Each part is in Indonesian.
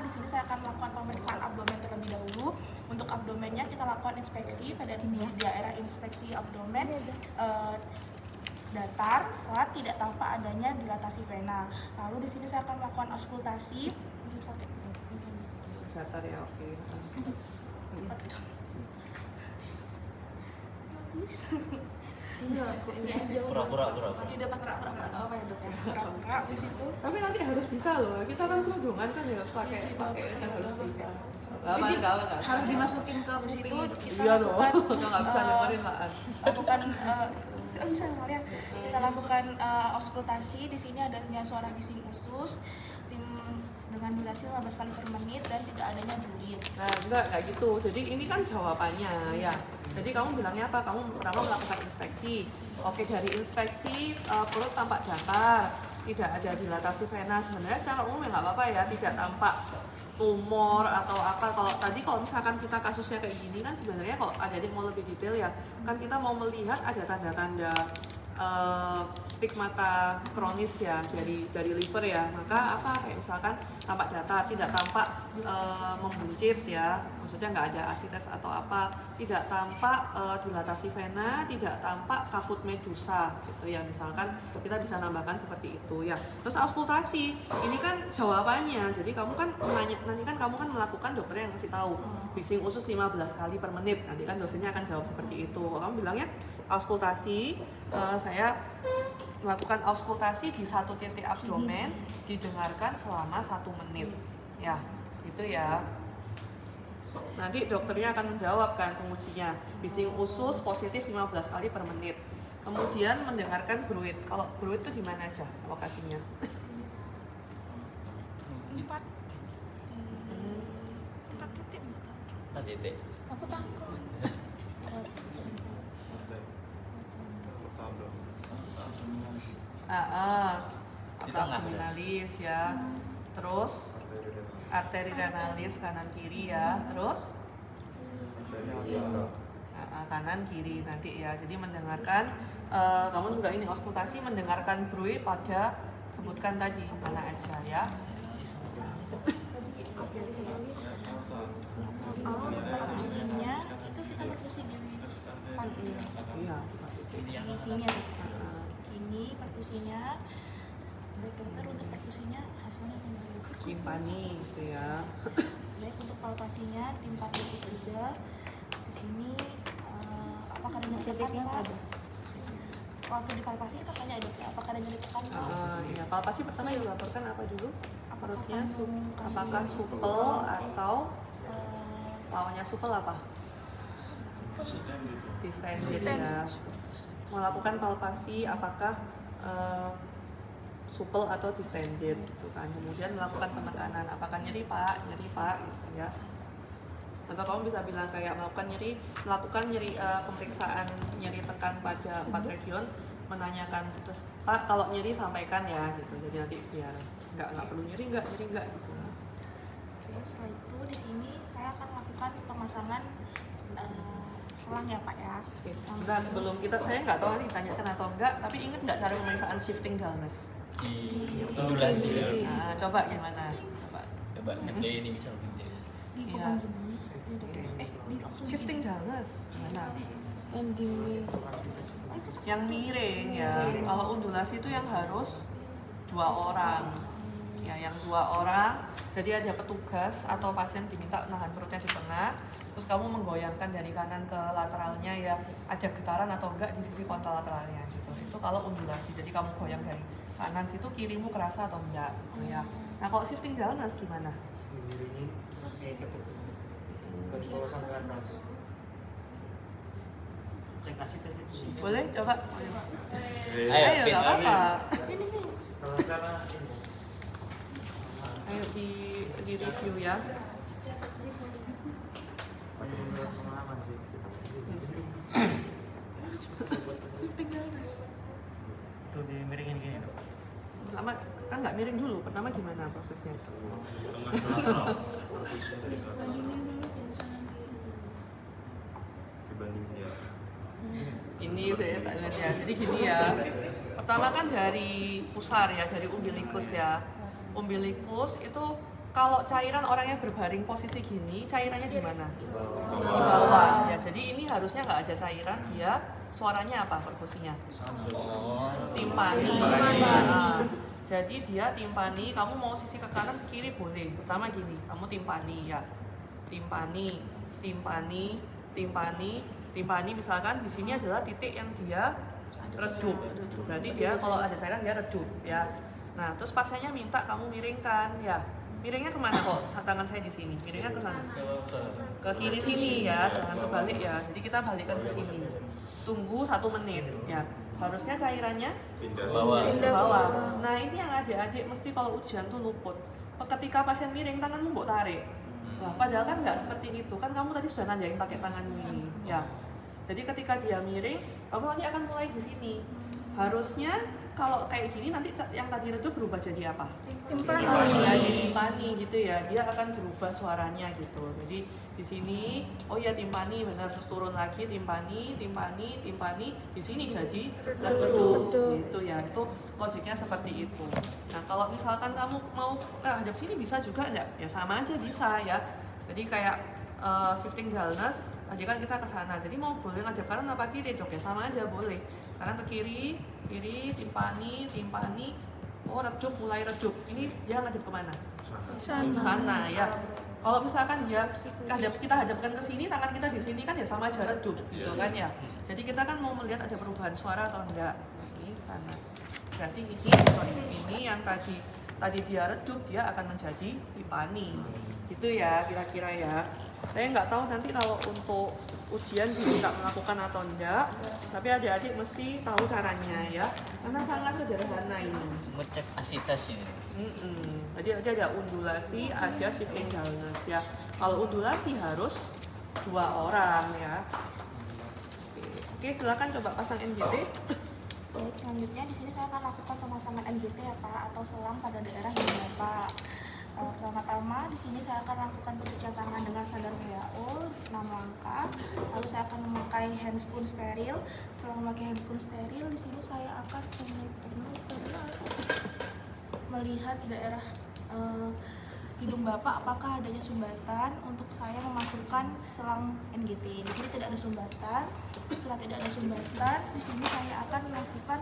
di sini saya akan melakukan pemeriksaan abdomen terlebih dahulu. Untuk abdomennya kita lakukan inspeksi pada di daerah inspeksi abdomen datar, flat, tidak tampak adanya dilatasi vena. Lalu di sini saya akan melakukan auskultasi. Datar ya, oke. Pura-pura. Tidak pura-pura apa ya dok ya? Pura-pura di situ. Tapi nanti harus bisa loh. Kita kan kerudungan kan harus pakai kan harus bisa. Enggak. Harus dimasukin ke Di situ kuping. kita Iya dong. lakukan Nggak bisa dengerin lah. lakukan bisa kalian kita lakukan auskultasi. Di sini adanya suara bising usus dengan durasi 15 kali per menit dan tidak adanya bruit. Nah, enggak gitu. Jadi ini kan jawabannya ya. Jadi kamu bilangnya apa? Kamu pertama melakukan inspeksi. Oke, dari inspeksi perut tampak datar, tidak ada dilatasi vena. Sebenarnya secara umum ya nggak apa-apa ya, tidak tampak tumor atau apa. Kalau misalkan kita kasusnya kayak gini kan sebenarnya kalau ada yang mau lebih detail ya, kan kita mau melihat ada tanda-tanda stigmata kronis ya dari liver ya. Maka apa kayak misalkan tampak datar, tidak tampak membuncit ya, maksudnya nggak ada asites atau apa, tidak tampak dilatasi vena, tidak tampak kaput medusa gitu ya, misalkan kita bisa nambahkan seperti itu ya. Terus auskultasi ini kan jawabannya, jadi kamu kan menanya, nanti kan kamu kan melakukan, dokternya yang kasih tahu bising usus 15 kali per menit, nanti kan dosennya akan jawab seperti itu. Kamu bilangnya auskultasi, saya melakukan auskultasi di satu titik abdomen, didengarkan selama 1 menit ya, itu ya. Nanti dokternya akan menjawab kan pengujinya, bising usus positif 15 kali per menit. Kemudian mendengarkan bruit. Kalau bruit itu di mana aja lokasinya? 4 titik. Aku takut. Di tengah, Abdominalis ya. Terus arteri renalis kanan kiri ya. Terus kanan kiri nanti ya. Jadi mendengarkan, kamu juga ini auskultasi mendengarkan bruit pada sebutkan tadi mana aja ya. Untuk perkusinya itu kita perkusi di depan ini. Iya. Di sini ada sini perkusinya. Baik dokter, untuk perkusinya hasilnya tinggal Timpani itu ya. baik untuk palpasinya di 4 titik juga. Di sini apakah ada nyeri tekan Titiknya Pak? ada. Waktu di palpasi kita tanya dok, apakah ada nyeri tekan Pak? Iya, palpasi pertama yang dilaporkan apa dulu? Apakah Perutnya kandung- apakah supel atau lawannya supel apa? Distended ya. Melakukan palpasi apakah supel atau distended gitu kan. Kemudian melakukan penekanan, apakah nyeri Pak gitu ya. Atau kamu bisa bilang kayak melakukan nyeri pemeriksaan nyeri tekan pada 4 region, menanyakan terus Pak kalau nyeri sampaikan ya gitu. Jadi nanti biar nggak perlu nyeri nggak gitu. Oke, setelah itu di sini saya akan melakukan pemasangan selang ya Pak ya. Oke. Nah sebelum saya nggak tahu nanti ditanyakan atau enggak, tapi ingat nggak cara pemeriksaan shifting dullness? Indulasi ya. Nah, coba gimana? Coba gede ini bisa gede. Di Iya. potong gini. Di langsung Shifting dullness mana? Yang Yang miring ya. Kalau undulasi itu yang harus 2 orang. Ya, yang 2 orang. Jadi ada petugas atau pasien diminta nahan perutnya di tengah. Terus kamu menggoyangkan dari kanan ke lateralnya ya. Ada getaran atau enggak di sisi kontralateralnya gitu. Itu kalau undulasi. Jadi kamu goyang dari kanan situ, kirimu kerasa atau enggak gitu ya. Nah, kalau shifting dullness gimana? Boleh coba? Ayo, nggak apa-apa. Ayo di review ya. Shifting dullness. Itu dimiringin gini dong. Pertama kan nggak miring dulu. Pertama gimana prosesnya? Ini saya tak lihat ya. Jadi gini ya. Pertama kan dari pusar ya, dari umbilikus ya. Umbilikus itu kalau cairan orangnya berbaring posisi gini, cairannya di mana? Di bawah. Ya, jadi ini harusnya nggak ada cairan, dia suaranya apa perkusinya? Oh, Timpani. Nah, jadi dia timpani, kamu mau sisi ke kanan ke kiri boleh. Pertama gini, kamu timpani ya. Timpani, timpani, timpani, timpani, misalkan di sini adalah titik yang dia redup. Berarti dia kalau ada cairan dia redup ya. Nah, terus pasiennya minta kamu miringkan ya. Miringnya kemana kok? Tangan saya di sini. Miringnya ke sana. Ke kiri sini ya, jangan kebalik ya. Jadi kita balikkan ke sini. Tunggu 1 menit ya. Harusnya cairannya bawah. ke bawah. Nah, ini yang adik-adik mesti kalau ujian tuh luput. Ketika pasien miring, tanganmu mbok tarik. Nah, padahal kan nggak seperti itu. Kan kamu tadi sudah nandain pakai tanganmu ini ya. Jadi ketika dia miring, kamu nanti akan mulai di sini. Harusnya kalau kayak gini nanti yang tadi redup berubah jadi apa? Timpani. Ya, jadi timpani gitu ya. Dia akan berubah suaranya gitu. Jadi di sini, oh ya timpani benar, terus turun lagi timpani, timpani, timpani. Di sini jadi redup gitu ya. Itu logiknya seperti itu. Nah, kalau misalkan kamu mau hadap sini bisa juga enggak? Ya sama aja bisa ya. Jadi kayak shifting dullness, tadi kan kita ke sana. Jadi mau boleh ngadep kanan apa kiri, Dok? Ya sama aja boleh. Kanan ke kiri, kiri, timpani, timpani. Oh, redup, mulai redup. Ini dia ngadep kemana? Sana ya. Kalau misalkan dia kita hadapkan ke sini, tangan kita di sini kan ya sama aja redup gitu kan ya. Jadi kita kan mau melihat ada perubahan suara atau enggak. Ini sana. Berarti ini yang tadi dia redup, dia akan menjadi timpani. Gitu ya kira-kira ya. Saya nggak tahu nanti kalau untuk ujian diminta melakukan atau enggak, tapi adik-adik mesti tahu caranya ya, karena sangat sederhana ini. Ngecek asitas ini. Jadi ada undulasi, ada shifting dullness ya. Kalau undulasi harus 2 orang ya. Oke, silakan coba pasang NGT. Baik, selanjutnya di sini saya akan lakukan pemasangan NGT ya Pak, atau selang pada daerah ini ya Pak. Pertama-tama di sini saya akan lakukan pencucian tangan dengan standar WHO 6 langkah. Lalu saya akan memakai handspoon steril. Setelah memakai handspoon steril, di sini saya akan melihat daerah hidung Bapak apakah adanya sumbatan untuk saya memasukkan selang NGT. Di sini tidak ada sumbatan. Setelah tidak ada sumbatan, di sini saya akan melakukan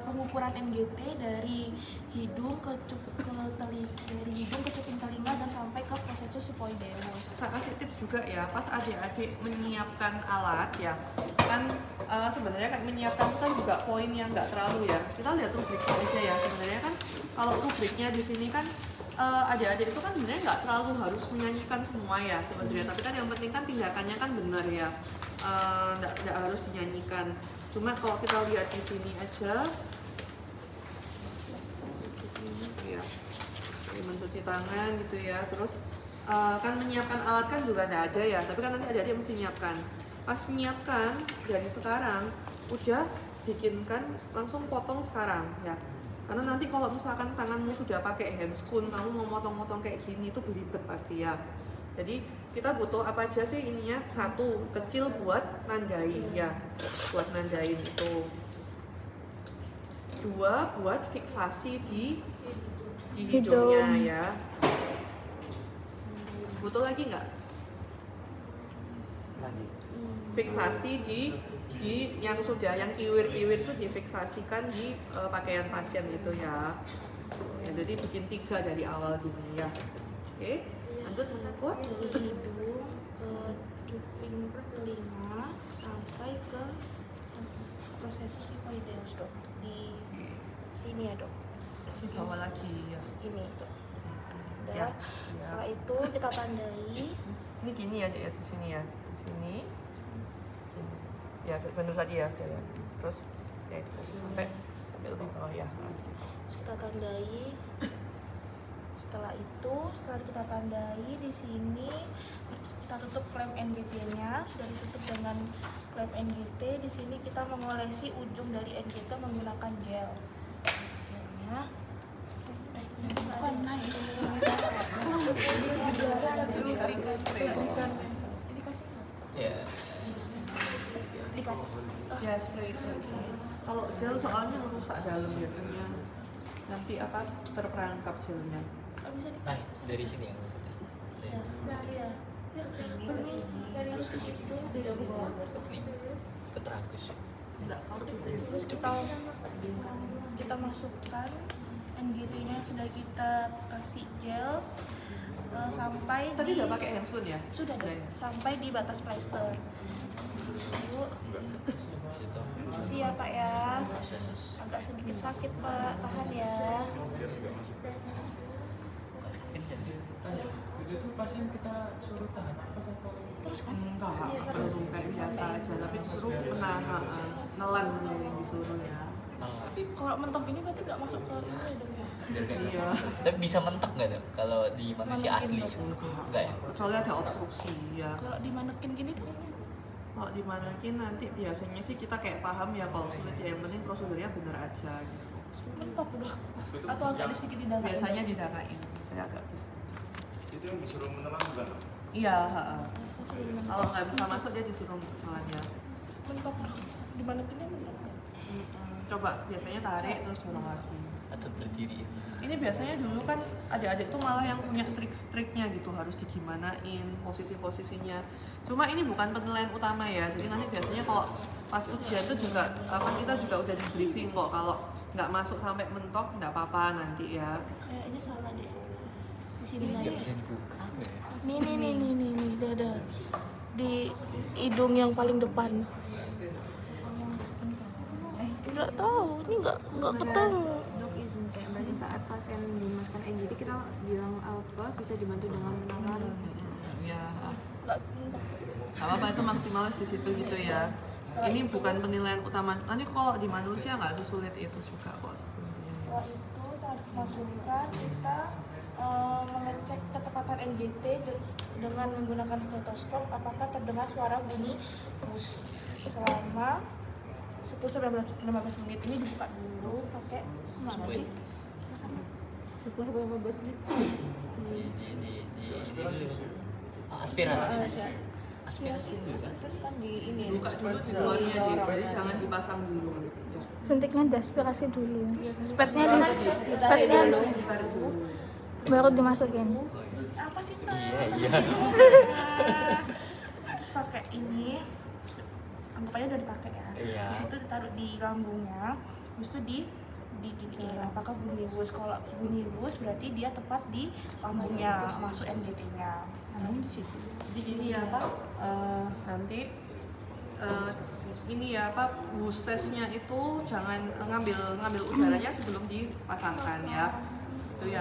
pengukuran NGT dari hidung ke cuping telinga dan sampai ke prosesus sifoideus. Saya kasih tips juga ya, pas adik-adik menyiapkan alat ya, kan sebenarnya kan menyiapkan itu kan juga poin yang nggak terlalu ya. Kita lihat rubriknya aja ya. Sebenarnya kan kalau rubriknya di sini kan adik-adik itu kan sebenarnya nggak terlalu harus menyanyikan semua ya sebenarnya. Tapi kan yang penting kan tindakannya kan benar ya, nggak harus dinyanyikan. Cuma kalau kita lihat di sini aja, ya, mencuci tangan gitu ya. Terus kan menyiapkan alat kan juga nggak ada ya. Tapi kan nanti adik-adik mesti nyiapkan. Pas menyiapkan dari sekarang, udah bikinkan langsung potong sekarang ya. Karena nanti kalau misalkan tanganmu sudah pakai handscoon, kamu mau motong-motong kayak gini itu belibet pasti ya. Jadi kita butuh apa aja sih ininya? 1 kecil buat nandai ya, buat nandain itu. 2 buat fiksasi di hidungnya ya. Butuh lagi nggak? Fiksasi di yang kiwir-kiwir itu difiksasikan di pakaian pasien itu ya. Jadi bikin 3 dari awal gini ya. Oke, lanjut mengukur Dari hidung ke cuping telinga sampai ke prosesus sifoideus Dok. Di sini ya Dok. di bawah lagi ya. Segini Dok. Udah. Ya. Setelah itu kita tandai. Ini gini ya, Dek, ya di sini ya. Di sini. Gini. Ya, benar tadi ya, udah ya. Terus ya terus sampai lebih bawah ya. Terus kita tandai. Setelah kita tandai di sini kita tutup klem NGT-nya. Sudah ditutup dengan klem NGT. Di sini kita mengolesi ujung dari NGT menggunakan gel. Gelnya Bukan naik. dikasih Ya. dikasih. Ya seperti itu aja. Kalau gel soalnya rusak dalam biasanya. Nanti apa terperangkap gelnya. bisa di Nah, dari sini yang Iya, iya. Ya, benar. Harus di situ. ke Tragus. Terus kita masukkan NGT-nya, sudah kita kasih gel sampai Tadi di, udah pakai handscoon ya? sudah Udah deh, ya? sampai di batas plester. Lalu Situ. kasih ya Pak ya. Proses Agak sedikit sakit Pak, tahan ya. sakit dan Itu tuh pasien kita suruh tahan nafas atau Terus kan? Enggak, Iya, belum terus. kayak biasa aja, tapi disuruh pernah nelan dia yang disuruh ya. Kalau mentok ini berarti nggak masuk ke ini ya dong ya? Iya. Tapi bisa mentok nggak tuh kalau di manusia Manekin asli? dok. Enggak ya? Kecuali ada obstruksi ya. Kalau di manekin gini tuh Kalau di manekin nanti biasanya sih kita kayak paham ya kalau sulit ya, yang penting prosedurnya bener aja gitu. mentok dong. Atau agak sedikit di dalam. Biasanya didanain, saya agak bisa. Itu yang disuruh menelan bukan? Iya, ha-ha. Saya sudah mentok. Kalau nggak bisa masuk dia disuruh nelannya. Mentok dong. Di manekinnya mentok. Coba biasanya tarik terus dorong lagi. Atau berdiri ya? Ini biasanya dulu kan adik-adik tuh malah yang punya trik-triknya gitu, harus digimanain posisi-posisinya. Cuma ini bukan penilaian utama ya, jadi nanti biasanya kalau pas ujian itu juga kita juga udah di briefing kok, kalau nggak masuk sampai mentok nggak apa-apa nanti ya. Kayaknya salah deh. Di sini Nggak aja. bisa dibuka nggak ya? Nih, ada di hidung yang paling depan. Nggak tahu, ini nggak ketemu. Dok izin kayak berarti saat pasien dimasukkan NGT kita bilang apa bisa dibantu dengan menahan. Ya, Nggak mentok. nggak apa-apa itu maksimalis di situ gitu ya. Ini bukan penilaian utama. Nanti kalau di manusia nggak sesulit itu juga kok sebenarnya. Setelah itu saat masukkan kita mengecek ketepatan NGT dengan menggunakan stetoskop apakah terdengar suara bunyi push selama 10-15 menit. Ini dibuka dulu pakai mana sih? Setelah beberapa menit aspirasi. Aspirasi dulu kan? terus kan di ini Buka dulu di luarnya jadi jangan dipasang dulu. Ya. Suntiknya diaspirasi dulu. Spetnya Ditarik dulu. baru dimasukin. Oh, iya. Apa sih Kak? Iya. Terus pakai ini, anggapannya udah dipakai ya. Iya. Terus itu ditaruh di lambungnya, terus itu diginiin apakah bunyi bus. Kalau bunyi bus berarti dia tepat di lambungnya, masuk NGT-nya. di situ. Di ini ya Pak, nanti ini ya Pak, bus tesnya itu jangan ngambil udaranya sebelum dipasangkan ya. Itu ya,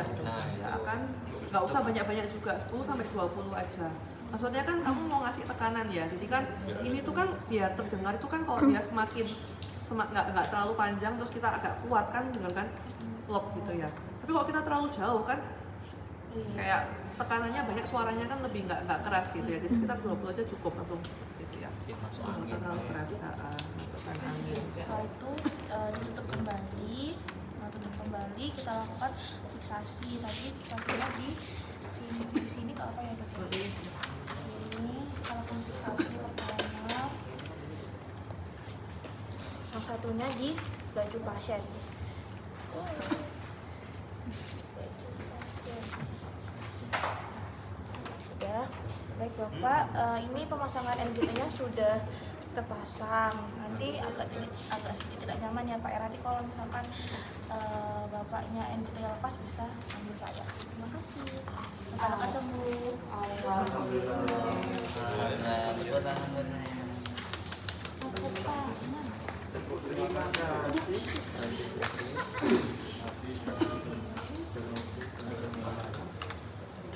ya akan nggak usah banyak-banyak juga, 10-20 aja. Maksudnya kan kamu mau ngasih tekanan ya, jadi kan ini tuh kan biar terdengar itu kan kalau dia semakin nggak terlalu panjang terus kita agak kuat kan dengan kan klop gitu ya. Tapi kalau kita terlalu jauh kan kayak tekanannya banyak, suaranya kan lebih nggak keras gitu ya. Jadi sekitar 20 aja cukup langsung gitu ya. Bikin masuk Nggak usah angin. terlalu keras, masukkan angin. Setelah itu ditutup kembali, kita lakukan fiksasi. Tadi fiksasinya di sini kalau apa ya dok? Ini kita lakukan fiksasi pertama. Yang satunya di baju pasien. Sudah, baik Bapak. Ini pemasangan NGT-nya sudah terpasang. Nanti agak sedikit tidak nyaman ya Pak. Nanti kalau misalkan Bapaknya NGT-nya lepas bisa ambil saya. Terima kasih. Sampai lekas sembuh. Betul tangan benar. Terima kasih.